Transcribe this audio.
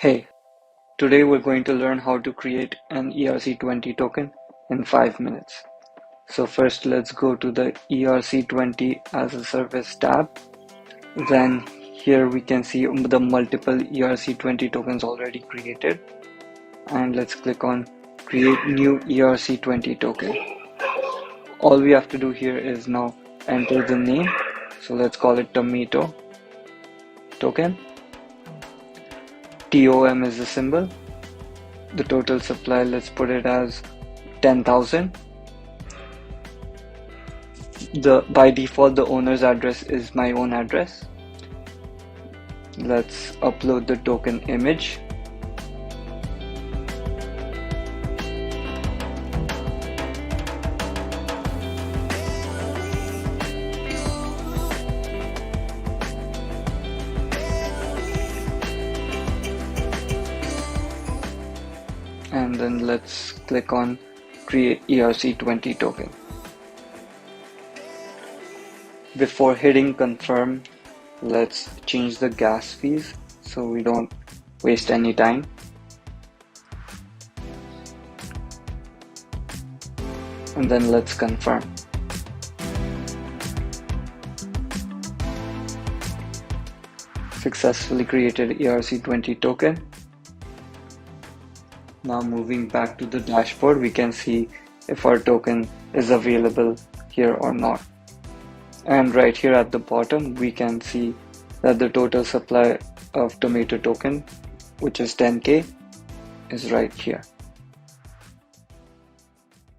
Hey, today we're going to learn how to create an ERC20 token in 5 minutes. So first let's go to the ERC20 as a service tab. Then here we can see the multiple ERC20 tokens already created. And let's click on create new ERC20 token. All we have to do here is now enter the name. So let's call it tomato token. TOM is the symbol. The total supply, let's put it as 10,000. By default, the owner's address is my own address. Let's upload the token image. And then let's click on create ERC20 token. Before hitting confirm, let's change the gas fees so we don't waste any time. And then let's confirm. Successfully created ERC20 token. Now moving back to the dashboard, we can see if our token is available here or not. And right here at the bottom, we can see that the total supply of tomato token, which is 10K, is right here.